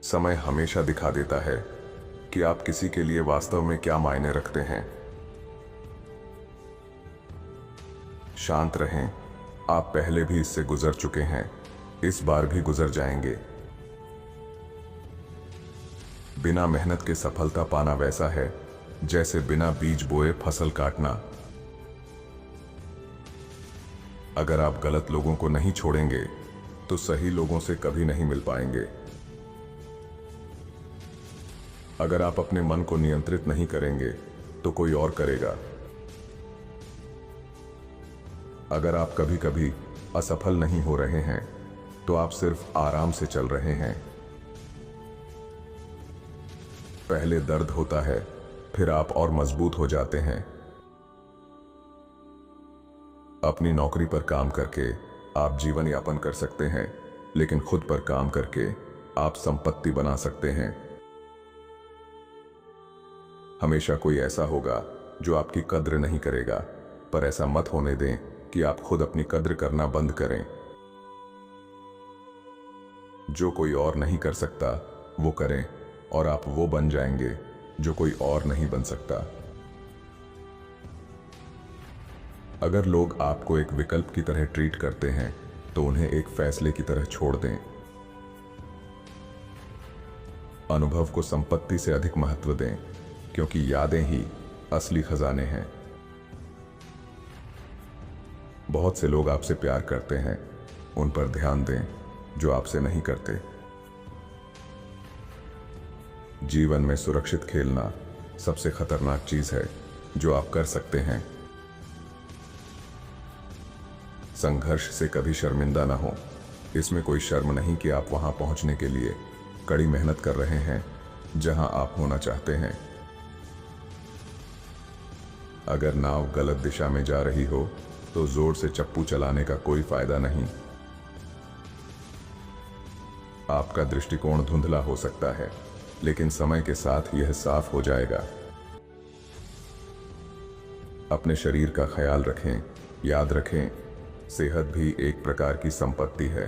समय हमेशा दिखा देता है कि आप किसी के लिए वास्तव में क्या मायने रखते हैं। शांत रहें, आप पहले भी इससे गुजर चुके हैं, इस बार भी गुजर जाएंगे। बिना मेहनत के सफलता पाना वैसा है जैसे बिना बीज बोए फसल काटना। अगर आप गलत लोगों को नहीं छोड़ेंगे तो सही लोगों से कभी नहीं मिल पाएंगे। अगर आप अपने मन को नियंत्रित नहीं करेंगे तो कोई और करेगा। अगर आप कभी कभी असफल नहीं हो रहे हैं तो आप सिर्फ आराम से चल रहे हैं। पहले दर्द होता है, फिर आप और मजबूत हो जाते हैं। अपनी नौकरी पर काम करके आप जीवन यापन कर सकते हैं, लेकिन खुद पर काम करके आप संपत्ति बना सकते हैं। हमेशा कोई ऐसा होगा जो आपकी कद्र नहीं करेगा, पर ऐसा मत होने दें कि आप खुद अपनी कद्र करना बंद करें। जो कोई और नहीं कर सकता वो करें और आप वो बन जाएंगे जो कोई और नहीं बन सकता। अगर लोग आपको एक विकल्प की तरह ट्रीट करते हैं तो उन्हें एक फैसले की तरह छोड़ दें। अनुभव को संपत्ति से अधिक महत्व दें, क्योंकि यादें ही असली खजाने हैं। बहुत से लोग आपसे प्यार करते हैं, उन पर ध्यान दें जो आपसे नहीं करते। जीवन में सुरक्षित खेलना सबसे खतरनाक चीज है जो आप कर सकते हैं। संघर्ष से कभी शर्मिंदा ना हो। इसमें कोई शर्म नहीं कि आप वहां पहुंचने के लिए कड़ी मेहनत कर रहे हैं जहां आप होना चाहते हैं। अगर नाव गलत दिशा में जा रही हो तो जोर से चप्पू चलाने का कोई फायदा नहीं। आपका दृष्टिकोण धुंधला हो सकता है, लेकिन समय के साथ यह साफ हो जाएगा। अपने शरीर का ख्याल रखें। याद रखें, सेहत भी एक प्रकार की संपत्ति है।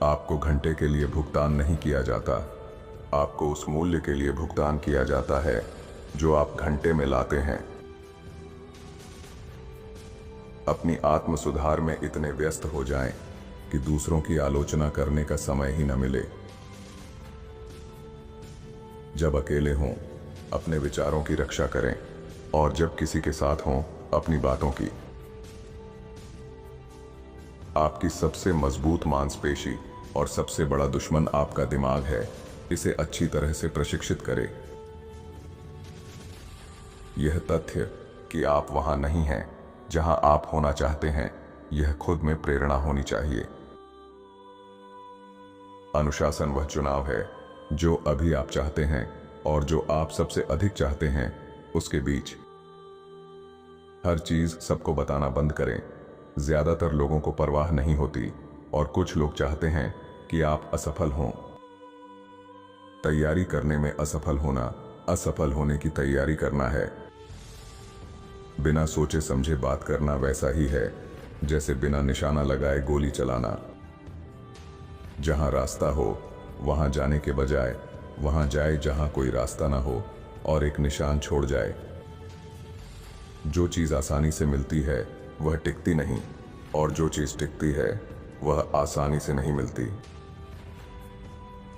आपको घंटे के लिए भुगतान नहीं किया जाता, आपको उस मूल्य के लिए भुगतान किया जाता है जो आप घंटे में लाते हैं। अपनी आत्म सुधार में इतने व्यस्त हो जाएं कि दूसरों की आलोचना करने का समय ही न मिले। जब अकेले हों, अपने विचारों की रक्षा करें, और जब किसी के साथ हों, अपनी बातों की। आपकी सबसे मजबूत मांसपेशी और सबसे बड़ा दुश्मन आपका दिमाग है। इसे अच्छी तरह से प्रशिक्षित करें। यह तथ्य कि आप वहां नहीं हैं जहां आप होना चाहते हैं, यह खुद में प्रेरणा होनी चाहिए। अनुशासन वह चुनाव है जो अभी आप चाहते हैं और जो आप सबसे अधिक चाहते हैं उसके बीच। हर चीज सबको बताना बंद करें। ज्यादातर लोगों को परवाह नहीं होती और कुछ लोग चाहते हैं कि आप असफल हों। तैयारी करने में असफल होना असफल होने की तैयारी करना है। बिना सोचे समझे बात करना वैसा ही है जैसे बिना निशाना लगाए गोली चलाना। जहां रास्ता हो वहां जाने के बजाय वहां जाए जहां कोई रास्ता ना हो और एक निशान छोड़ जाए। जो चीज आसानी से मिलती है वह टिकती नहीं, और जो चीज टिकती है वह आसानी से नहीं मिलती।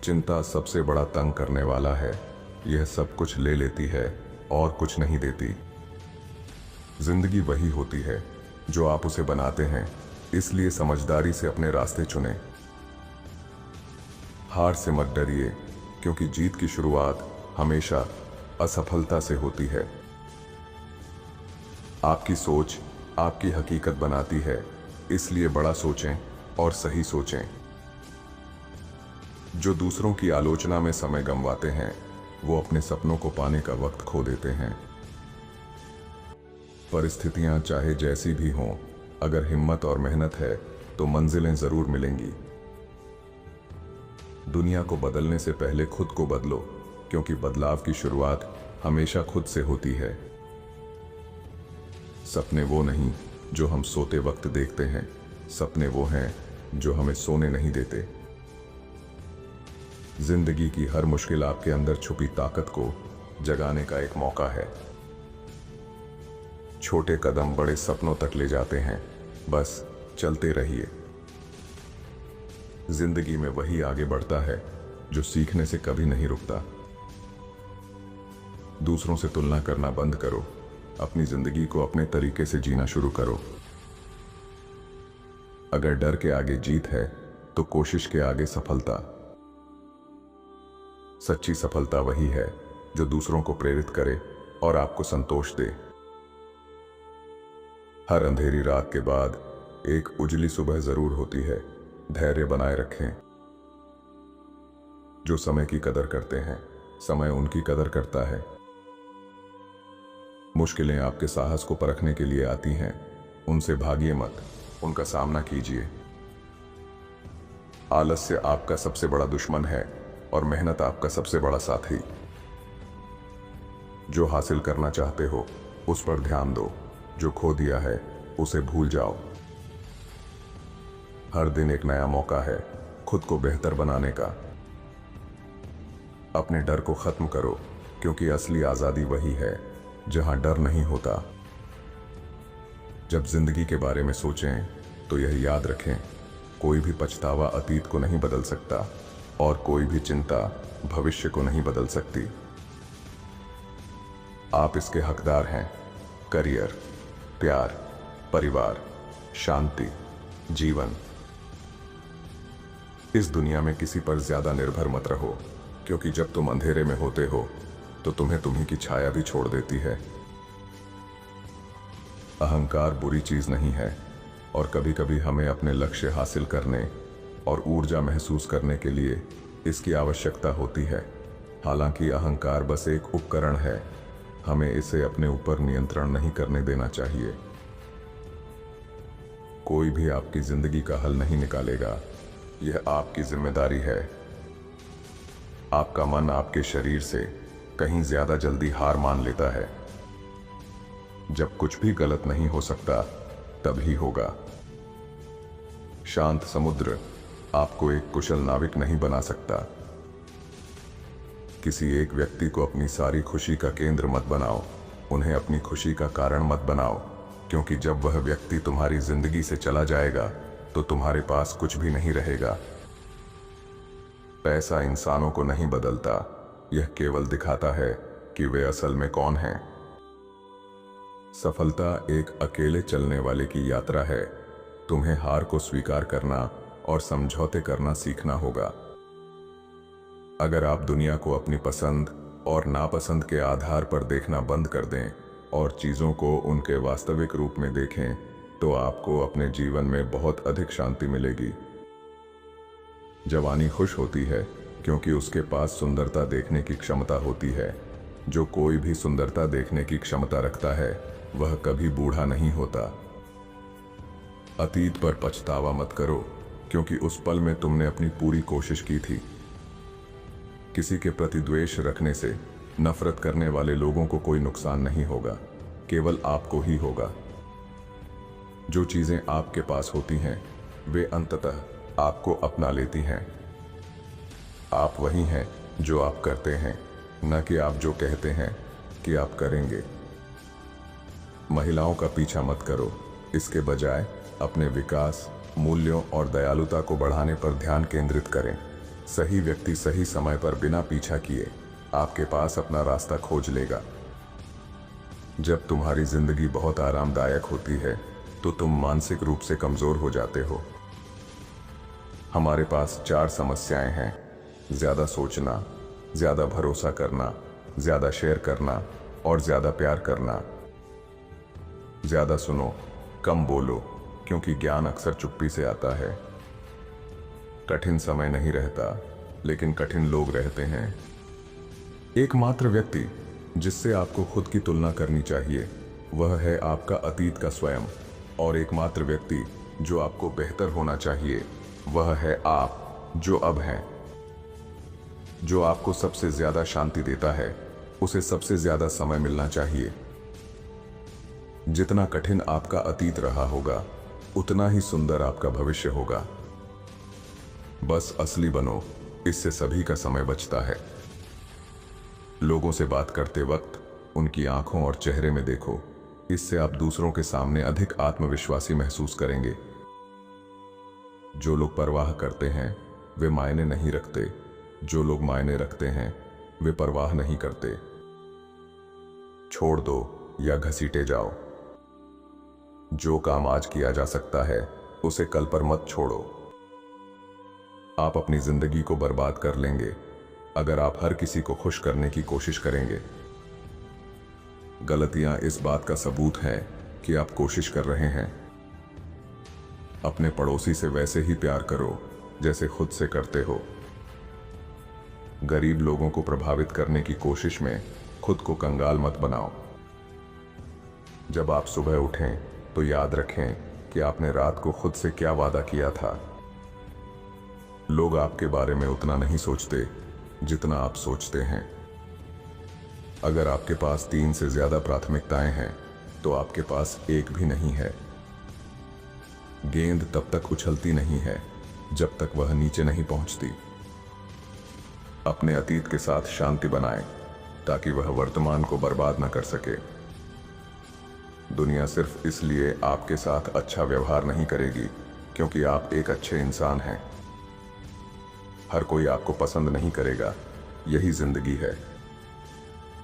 चिंता सबसे बड़ा तंग करने वाला है। यह सब कुछ ले लेती है और कुछ नहीं देती। जिंदगी वही होती है जो आप उसे बनाते हैं, इसलिए समझदारी से अपने रास्ते चुनें। हार से मत डरिए, क्योंकि जीत की शुरुआत हमेशा असफलता से होती है। आपकी सोच आपकी हकीकत बनाती है, इसलिए बड़ा सोचें और सही सोचें। जो दूसरों की आलोचना में समय गंवाते हैं वो अपने सपनों को पाने का वक्त खो देते हैं। परिस्थितियां चाहे जैसी भी हों, अगर हिम्मत और मेहनत है तो मंजिलें जरूर मिलेंगी। दुनिया को बदलने से पहले खुद को बदलो, क्योंकि बदलाव की शुरुआत हमेशा खुद से होती है। सपने वो नहीं जो हम सोते वक्त देखते हैं, सपने वो हैं जो हमें सोने नहीं देते। जिंदगी की हर मुश्किल आपके अंदर छुपी ताकत को जगाने का एक मौका है। छोटे कदम बड़े सपनों तक ले जाते हैं, बस चलते रहिए। जिंदगी में वही आगे बढ़ता है जो सीखने से कभी नहीं रुकता। दूसरों से तुलना करना बंद करो, अपनी जिंदगी को अपने तरीके से जीना शुरू करो। अगर डर के आगे जीत है तो कोशिश के आगे सफलता। सच्ची सफलता वही है जो दूसरों को प्रेरित करे और आपको संतोष दे। हर अंधेरी रात के बाद एक उजली सुबह जरूर होती है। धैर्य बनाए रखें। जो समय की कदर करते हैं, समय उनकी कदर करता है। मुश्किलें आपके साहस को परखने के लिए आती हैं, उनसे भागिए मत, उनका सामना कीजिए। आलस्य आपका सबसे बड़ा दुश्मन है और मेहनत आपका सबसे बड़ा साथी। जो हासिल करना चाहते हो उस पर ध्यान दो, जो खो दिया है उसे भूल जाओ। हर दिन एक नया मौका है खुद को बेहतर बनाने का। अपने डर को खत्म करो, क्योंकि असली आजादी वही है जहां डर नहीं होता। जब जिंदगी के बारे में सोचें तो यह याद रखें, कोई भी पछतावा अतीत को नहीं बदल सकता और कोई भी चिंता भविष्य को नहीं बदल सकती। आप इसके हकदार हैं। करियर, प्यार, परिवार, शांति, जीवन। इस दुनिया में किसी पर ज्यादा निर्भर मत रहो, क्योंकि जब तुम अंधेरे में होते हो तो तुम्हें तुम्ही की छाया भी छोड़ देती है। अहंकार बुरी चीज नहीं है और कभी कभी हमें अपने लक्ष्य हासिल करने और ऊर्जा महसूस करने के लिए इसकी आवश्यकता होती है। हालांकि अहंकार बस एक उपकरण है, हमें इसे अपने ऊपर नियंत्रण नहीं करने देना चाहिए। कोई भी आपकी जिंदगी का हल नहीं निकालेगा, यह आपकी जिम्मेदारी है। आपका मन आपके शरीर से कहीं ज्यादा जल्दी हार मान लेता है। जब कुछ भी गलत नहीं हो सकता तभी होगा। शांत समुद्र आपको एक कुशल नाविक नहीं बना सकता। किसी एक व्यक्ति को अपनी सारी खुशी का केंद्र मत बनाओ, उन्हें अपनी खुशी का कारण मत बनाओ, क्योंकि जब वह व्यक्ति तुम्हारी जिंदगी से चला जाएगा तो तुम्हारे पास कुछ भी नहीं रहेगा। पैसा इंसानों को नहीं बदलता, यह केवल दिखाता है कि वे असल में कौन हैं। सफलता एक अकेले चलने वाले की यात्रा है। तुम्हें हार को स्वीकार करना और समझौते करना सीखना होगा। अगर आप दुनिया को अपनी पसंद और नापसंद के आधार पर देखना बंद कर दें और चीजों को उनके वास्तविक रूप में देखें, तो आपको अपने जीवन में बहुत अधिक शांति मिलेगी। जवानी खुश होती है क्योंकि उसके पास सुंदरता देखने की क्षमता होती है। जो कोई भी सुंदरता देखने की क्षमता रखता है वह कभी बूढ़ा नहीं होता। अतीत पर पछतावा मत करो, क्योंकि उस पल में तुमने अपनी पूरी कोशिश की थी। किसी के प्रति द्वेष रखने से नफरत करने वाले लोगों को कोई नुकसान नहीं होगा, केवल आपको ही होगा। जो चीजें आपके पास होती हैं वे अंततः आपको अपना लेती हैं। आप वही हैं जो आप करते हैं, न कि आप जो कहते हैं कि आप करेंगे। महिलाओं का पीछा मत करो, इसके बजाय अपने विकास, मूल्यों और दयालुता को बढ़ाने पर ध्यान केंद्रित करें। सही व्यक्ति सही समय पर बिना पीछा किए आपके पास अपना रास्ता खोज लेगा। जब तुम्हारी जिंदगी बहुत आरामदायक होती है तो तुम मानसिक रूप से कमजोर हो जाते हो। हमारे पास 4 समस्याएं हैं: ज्यादा सोचना, ज्यादा भरोसा करना, ज्यादा शेयर करना और ज्यादा प्यार करना। ज्यादा सुनो, कम बोलो, क्योंकि ज्ञान अक्सर चुप्पी से आता है। कठिन समय नहीं रहता, लेकिन कठिन लोग रहते हैं। एकमात्र व्यक्ति जिससे आपको खुद की तुलना करनी चाहिए वह है आपका अतीत का स्वयं, और एकमात्र व्यक्ति जो आपको बेहतर होना चाहिए वह है आप जो अब हैं। जो आपको सबसे ज्यादा शांति देता है उसे सबसे ज्यादा समय मिलना चाहिए। जितना कठिन आपका अतीत रहा होगा उतना ही सुंदर आपका भविष्य होगा। बस असली बनो, इससे सभी का समय बचता है। लोगों से बात करते वक्त उनकी आंखों और चेहरे में देखो, इससे आप दूसरों के सामने अधिक आत्मविश्वासी महसूस करेंगे। जो लोग परवाह करते हैं वे मायने नहीं रखते, जो लोग मायने रखते हैं वे परवाह नहीं करते। छोड़ दो या घसीटे जाओ। जो काम आज किया जा सकता है उसे कल पर मत छोड़ो। आप अपनी जिंदगी को बर्बाद कर लेंगे अगर आप हर किसी को खुश करने की कोशिश करेंगे। गलतियां इस बात का सबूत है कि आप कोशिश कर रहे हैं। अपने पड़ोसी से वैसे ही प्यार करो जैसे खुद से करते हो। गरीब लोगों को प्रभावित करने की कोशिश में खुद को कंगाल मत बनाओ। जब आप सुबह उठें तो याद रखें कि आपने रात को खुद से क्या वादा किया था। लोग आपके बारे में उतना नहीं सोचते जितना आप सोचते हैं। अगर आपके पास 3 से ज्यादा प्राथमिकताएं हैं तो आपके पास एक भी नहीं है। गेंद तब तक उछलती नहीं है जब तक वह नीचे नहीं पहुंचती। अपने अतीत के साथ शांति बनाएं ताकि वह वर्तमान को बर्बाद न कर सके। दुनिया सिर्फ इसलिए आपके साथ अच्छा व्यवहार नहीं करेगी क्योंकि आप एक अच्छे इंसान हैं। हर कोई आपको पसंद नहीं करेगा, यही जिंदगी है।